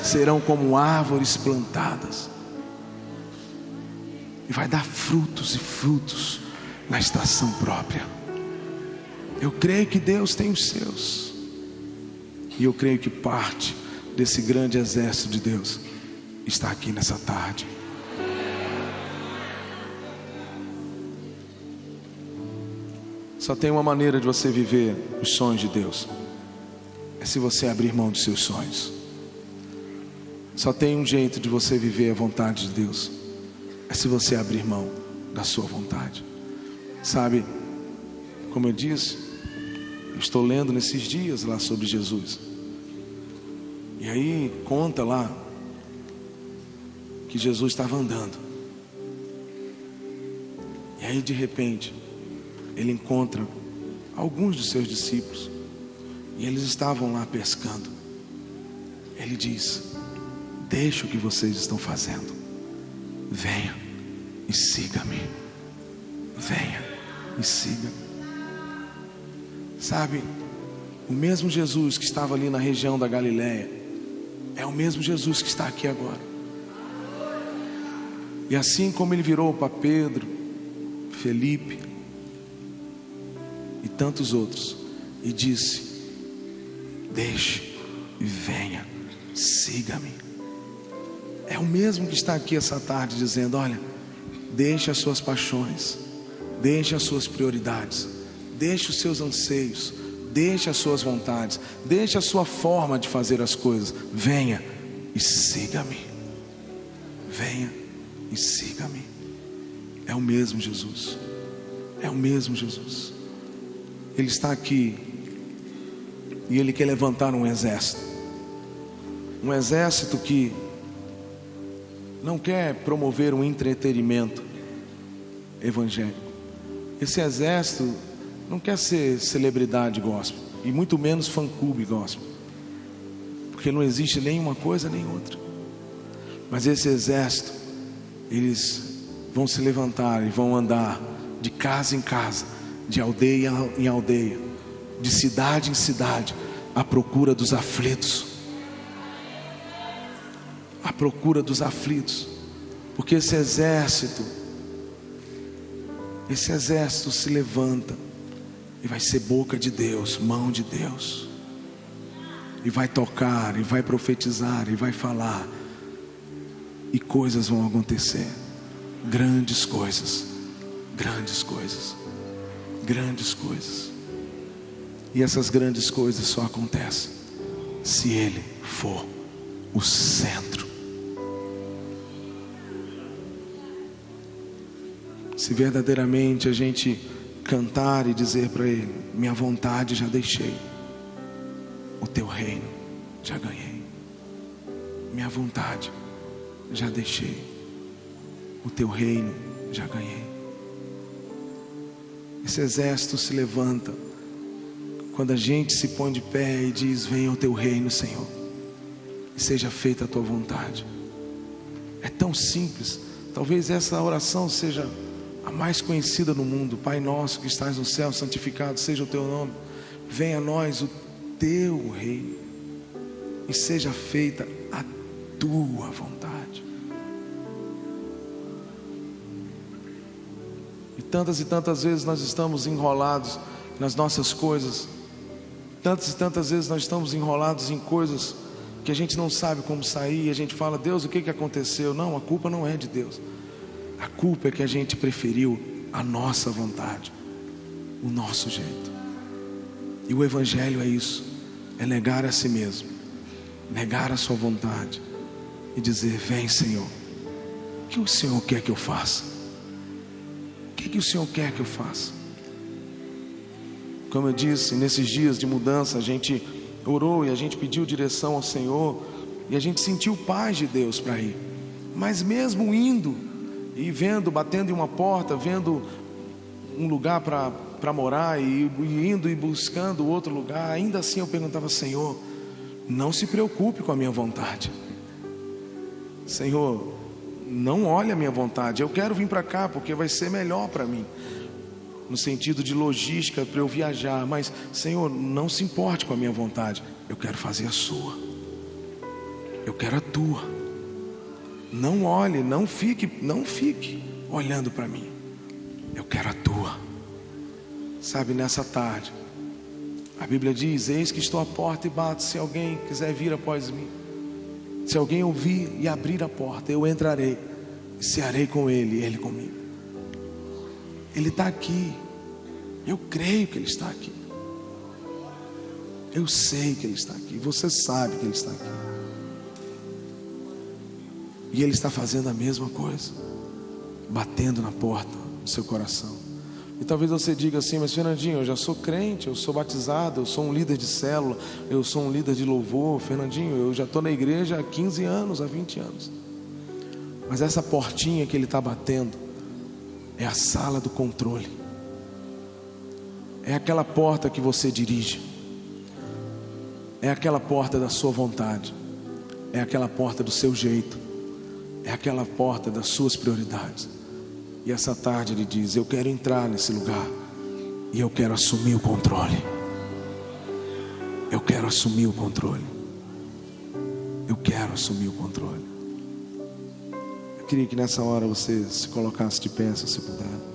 serão como árvores plantadas, e vai dar frutos e frutos na estação própria. Eu creio que Deus tem os seus, e eu creio que parte desse grande exército de Deus está aqui nessa tarde. Só tem uma maneira de você viver os sonhos de Deus, é se você abrir mão dos seus sonhos. Só tem um jeito de você viver a vontade de Deus, é se você abrir mão da sua vontade. Sabe, como eu disse, eu estou lendo nesses dias lá sobre Jesus, e aí conta lá que Jesus estava andando, e aí de repente ele encontra alguns dos seus discípulos, e eles estavam lá pescando. Ele diz: deixa o que vocês estão fazendo, venha e siga-me, venha e siga-me. Sabe, o mesmo Jesus que estava ali na região da Galileia é o mesmo Jesus que está aqui agora. E assim como ele virou para Pedro, Felipe e tantos outros, e disse: deixe e venha, siga-me. É o mesmo que está aqui essa tarde dizendo: olha, deixe as suas paixões, deixe as suas prioridades, deixe os seus anseios, deixe as suas vontades, deixe a sua forma de fazer as coisas, venha e siga-me, venha e siga-me. É o mesmo Jesus, é o mesmo Jesus. Ele está aqui e Ele quer levantar um exército que não quer promover um entretenimento evangélico. Esse exército não quer ser celebridade gospel, e muito menos fã-clube gospel, porque não existe nem uma coisa nem outra. Mas esse exército, eles vão se levantar e vão andar de casa em casa, de aldeia em aldeia, de cidade em cidade, à procura dos aflitos, à procura dos aflitos, porque esse exército se levanta e vai ser boca de Deus, mão de Deus, e vai tocar, e vai profetizar, e vai falar, e coisas vão acontecer, grandes coisas, grandes coisas, grandes coisas. E essas grandes coisas só acontecem se Ele for o centro. Se verdadeiramente a gente cantar e dizer para Ele: minha vontade já deixei, o teu reino já ganhei. Minha vontade já deixei, o teu reino já ganhei. Esse exército se levanta quando a gente se põe de pé e diz: venha o teu reino, Senhor, e seja feita a tua vontade. É tão simples. Talvez essa oração seja a mais conhecida no mundo. Pai nosso que estás no céu, santificado seja o teu nome, venha a nós o teu reino, e seja feita a tua vontade. E tantas vezes nós estamos enrolados nas nossas coisas, tantas e tantas vezes nós estamos enrolados em coisas que a gente não sabe como sair, e a gente fala: Deus, o que aconteceu? Não, a culpa não é de Deus, a culpa é que a gente preferiu a nossa vontade, o nosso jeito. E o Evangelho é isso, é negar a si mesmo, negar a sua vontade e dizer: vem, Senhor, o que o Senhor quer que eu faça? O que o Senhor quer que eu faça? Como eu disse, nesses dias de mudança a gente orou e a gente pediu direção ao Senhor, e a gente sentiu paz de Deus para ir. Mas mesmo indo, e vendo, batendo em uma porta, vendo um lugar para morar, e indo e buscando outro lugar. Ainda assim eu perguntava: Senhor, não se preocupe com a minha vontade. Senhor, não olhe a minha vontade. Eu quero vir para cá porque vai ser melhor para mim, no sentido de logística, para eu viajar. Mas Senhor, não se importe com a minha vontade. Eu quero fazer a sua. Eu quero a tua. Não olhe, não fique olhando para mim. Eu quero a tua. Sabe, nessa tarde, a Bíblia diz: eis que estou à porta e bato. Se alguém quiser vir após mim, se alguém ouvir e abrir a porta, eu entrarei e cearei com ele e ele comigo. Ele está aqui. Eu creio que ele está aqui. Eu sei que ele está aqui. Você sabe que ele está aqui. E ele está fazendo a mesma coisa, batendo na porta do seu coração. E talvez você diga assim: mas Fernandinho, eu já sou crente, eu sou batizado, eu sou um líder de célula, eu sou um líder de louvor. Fernandinho, eu já estou na igreja há 15 anos, há 20 anos. Mas essa portinha que ele está batendo é a sala do controle. É aquela porta que você dirige. É aquela porta da sua vontade. É aquela porta do seu jeito. É aquela porta das suas prioridades. E essa tarde ele diz: eu quero entrar nesse lugar e eu quero assumir o controle. Eu quero assumir o controle. Eu quero assumir o controle. Eu queria que nessa hora você se colocasse de pé, se você puder.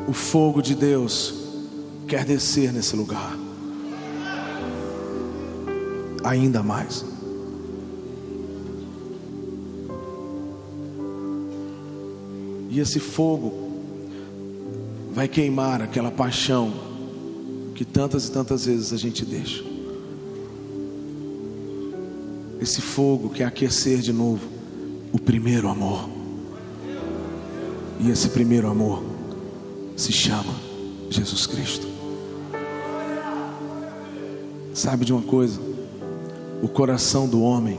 O fogo de Deus quer descer nesse lugar ainda mais. E esse fogo vai queimar aquela paixão que tantas e tantas vezes a gente deixa. Esse fogo quer aquecer de novo o primeiro amor. E esse primeiro amor se chama Jesus Cristo. Sabe de uma coisa? O coração do homem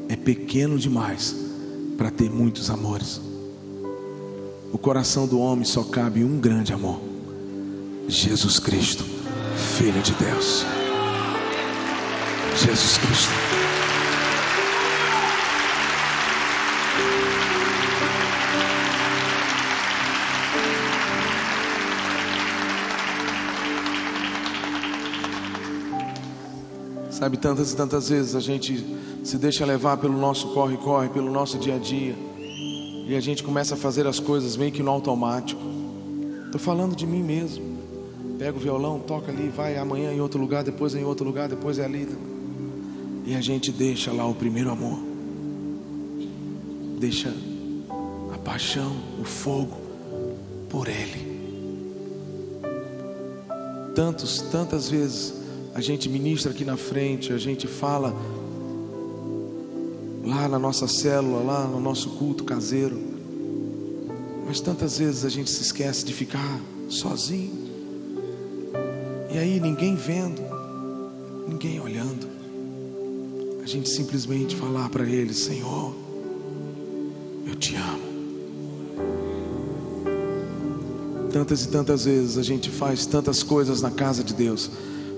é pequeno demais para ter muitos amores. O coração do homem só cabe um grande amor: Jesus Cristo, Filho de Deus. Jesus Cristo. Sabe, tantas e tantas vezes a gente se deixa levar pelo nosso corre-corre, pelo nosso dia a dia, e a gente começa a fazer as coisas meio que no automático. Estou falando de mim mesmo. Pega o violão, toca ali, vai amanhã em outro lugar, depois em outro lugar, depois é ali. E a gente deixa lá o primeiro amor. Deixa a paixão, o fogo por Ele. Tantas vezes a gente ministra aqui na frente, a gente fala lá na nossa célula, lá no nosso culto caseiro, mas tantas vezes a gente se esquece de ficar sozinho, e aí ninguém vendo, ninguém olhando, a gente simplesmente falar para Ele: Senhor, eu te amo. Tantas e tantas vezes a gente faz tantas coisas na casa de Deus,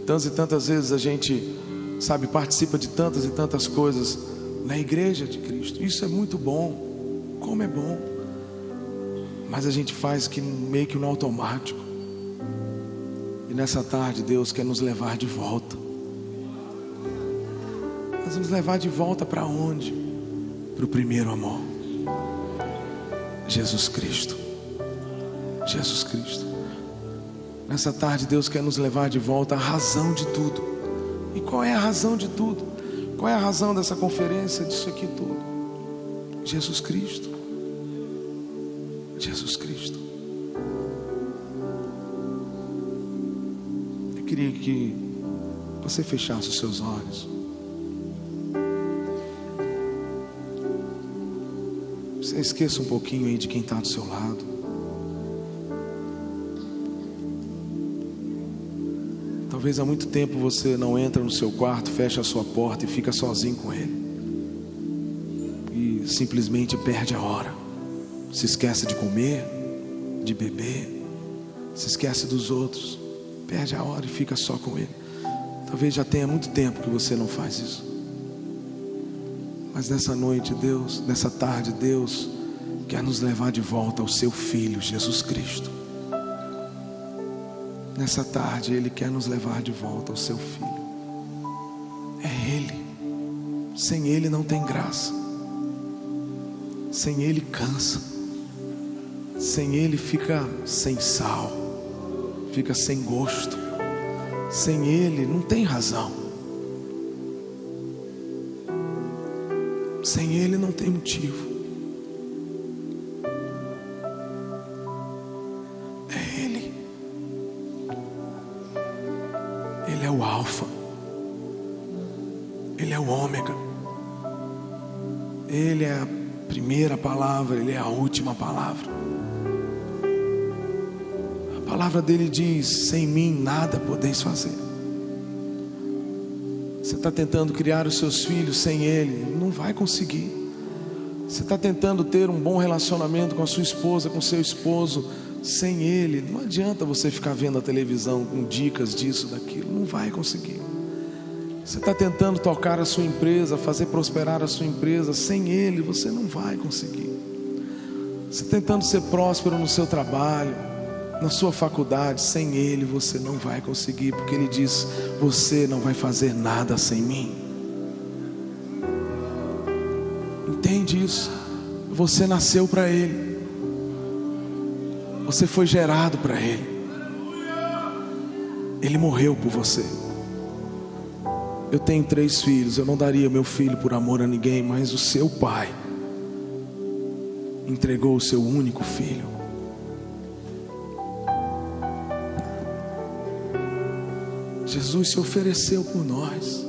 tantas e tantas vezes a gente, sabe, participa de tantas e tantas coisas na igreja de Cristo. Isso é muito bom, como é bom. Mas a gente faz que meio que no automático. E nessa tarde Deus quer nos levar de volta. Nós vamos levar de volta para onde? Para o primeiro amor. Jesus Cristo. Jesus Cristo. Nessa tarde Deus quer nos levar de volta à razão de tudo. E qual é a razão de tudo? Qual é a razão dessa conferência, disso aqui tudo? Jesus Cristo. Jesus Cristo. Eu queria que você fechasse os seus olhos. Você esqueça um pouquinho aí de quem está do seu lado. Talvez há muito tempo você não entra no seu quarto, fecha a sua porta e fica sozinho com Ele. E simplesmente perde a hora. Se esquece de comer, de beber, se esquece dos outros, perde a hora e fica só com Ele. Talvez já tenha muito tempo que você não faz isso. Mas nessa noite, Deus, nessa tarde, Deus quer nos levar de volta ao seu Filho, Jesus Cristo. Nessa tarde, Ele quer nos levar de volta ao seu Filho. É Ele. Sem Ele não tem graça. Sem Ele cansa. Sem Ele fica sem sal. Fica sem gosto. Sem Ele não tem razão. Sem Ele não tem motivo. É Ele. Ele é o Alfa. Ele é o Ômega. Ele é a primeira palavra, Ele é a última palavra. A palavra dele diz: sem mim nada podeis fazer. Você está tentando criar os seus filhos sem Ele, não vai conseguir. Você está tentando ter um bom relacionamento com a sua esposa, com o seu esposo, sem Ele, não adianta você ficar vendo a televisão com dicas disso, daquilo, não vai conseguir. Você está tentando tocar a sua empresa, fazer prosperar a sua empresa, sem Ele você não vai conseguir. Você está tentando ser próspero no seu trabalho, na sua faculdade, sem Ele você não vai conseguir, porque Ele diz: você não vai fazer nada sem mim. Entende isso? Você nasceu para Ele, você foi gerado para Ele, Ele morreu por você. Eu tenho 3 filhos, eu não daria meu filho por amor a ninguém, mas o seu pai entregou o seu único filho. Jesus se ofereceu por nós.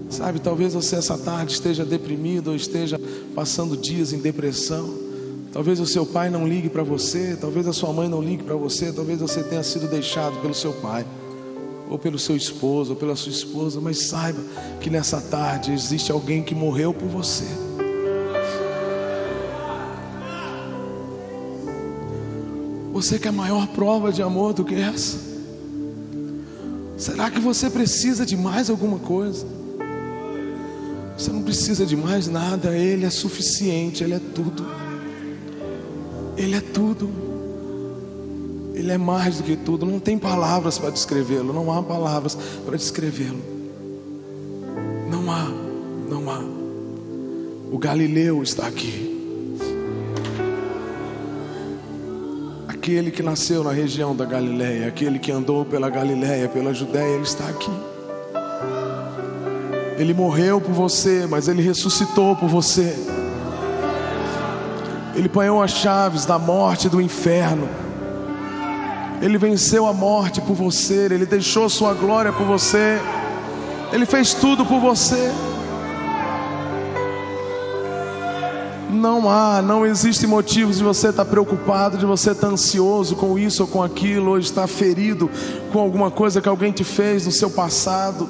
Sabe, talvez você essa tarde esteja deprimido ou esteja passando dias em depressão. Talvez o seu pai não ligue para você, talvez a sua mãe não ligue para você, talvez você tenha sido deixado pelo seu pai, ou pelo seu esposo, ou pela sua esposa. Mas saiba que nessa tarde existe alguém que morreu por você. Você quer maior prova de amor do que essa? Será que você precisa de mais alguma coisa? Você não precisa de mais nada. Ele é suficiente, Ele é tudo. Ele é tudo. Ele é mais do que tudo. Não tem palavras para descrevê-lo. Não há palavras para descrevê-lo. Não há. Não há. O Galileu está aqui. Aquele que nasceu na região da Galileia, aquele que andou pela Galileia, pela Judéia, Ele está aqui. Ele morreu por você, mas Ele ressuscitou por você. Ele apanhou as chaves da morte e do inferno. Ele venceu a morte por você. Ele deixou sua glória por você. Ele fez tudo por você. Não existe motivos de você estar preocupado, de você estar ansioso com isso ou com aquilo, ou estar ferido com alguma coisa que alguém te fez no seu passado,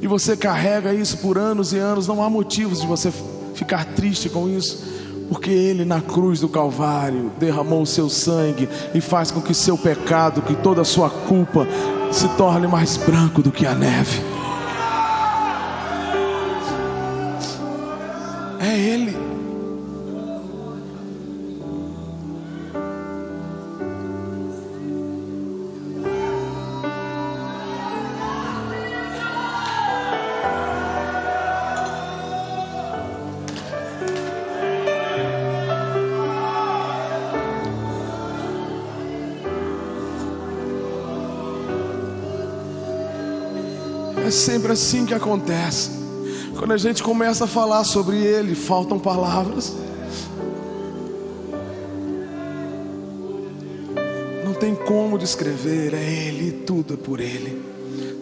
e você carrega isso por anos e anos. Não há motivos de você ficar triste com isso, porque Ele na cruz do Calvário derramou o seu sangue e faz com que seu pecado, que toda a sua culpa se torne mais branco do que a neve. É Ele. É sempre assim que acontece. Quando a gente começa a falar sobre Ele, faltam palavras. tem como descrever. É Ele, tudo é por Ele.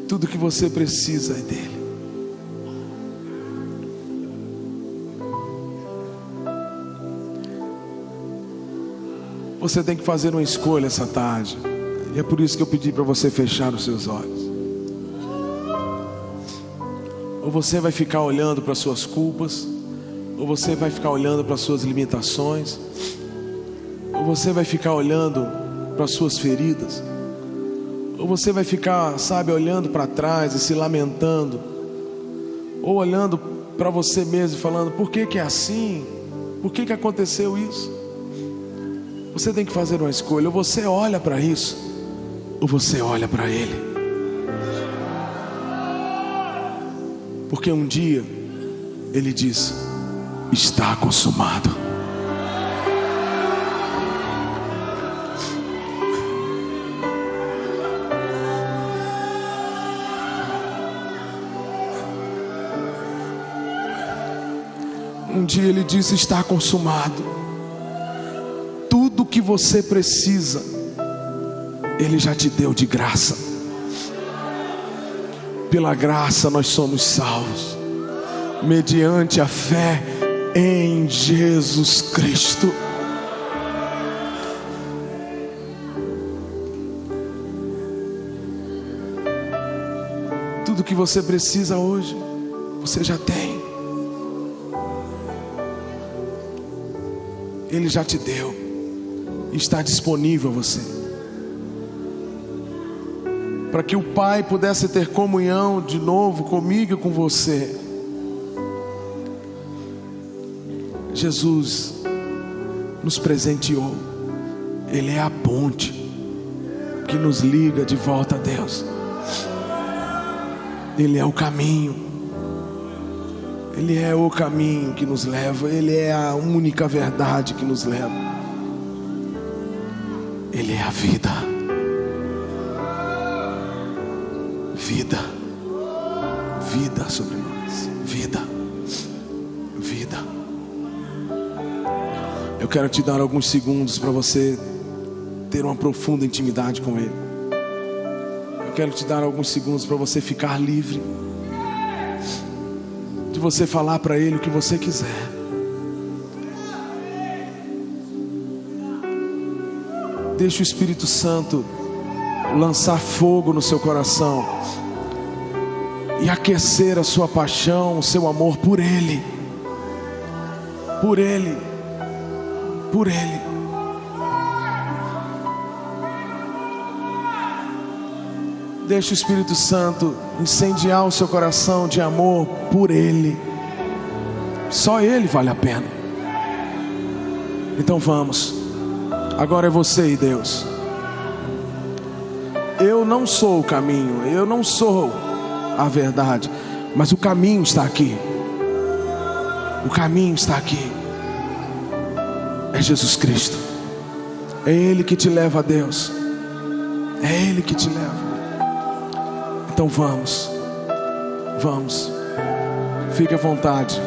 Tudo que você precisa é dele. Você tem que fazer uma escolha essa tarde. E é por isso que eu pedi para você fechar os seus olhos. Ou você vai ficar olhando para as suas culpas, ou você vai ficar olhando para as suas limitações, ou você vai ficar olhando para as suas feridas, ou você vai ficar, sabe, olhando para trás e se lamentando, ou olhando para você mesmo e falando: por que é assim? Por que aconteceu isso? Você tem que fazer uma escolha. Ou você olha para isso, ou você olha para Ele. Porque um dia Ele disse: está consumado. Um dia Ele disse: está consumado. Tudo que você precisa, Ele já te deu de graça. Pela graça nós somos salvos, mediante a fé em Jesus Cristo. Tudo que você precisa hoje, você já tem. Ele já te deu, está disponível a você, para que o Pai pudesse ter comunhão de novo comigo e com você. Jesus nos presenteou. Ele é a ponte que nos liga de volta a Deus. Ele é o caminho. Ele é o caminho que nos leva. Ele é a única verdade que nos leva. Ele é a vida. Vida. Vida sobre nós. Vida. Vida. Eu quero te dar alguns segundos para você ter uma profunda intimidade com Ele. Eu quero te dar alguns segundos para você ficar livre, de você falar para Ele o que você quiser. Deixa o Espírito Santo lançar fogo no seu coração e aquecer a sua paixão, o seu amor por Ele. Por Ele. Por Ele. Deixa o Espírito Santo incendiar o seu coração de amor por Ele. Só Ele vale a pena. Então vamos. Agora é você e Deus. Eu não sou o caminho, eu não sou a verdade, mas o caminho está aqui. O caminho está aqui. É Jesus Cristo. É Ele que te leva a Deus. É Ele que te leva. Então vamos. Vamos. Fique à vontade.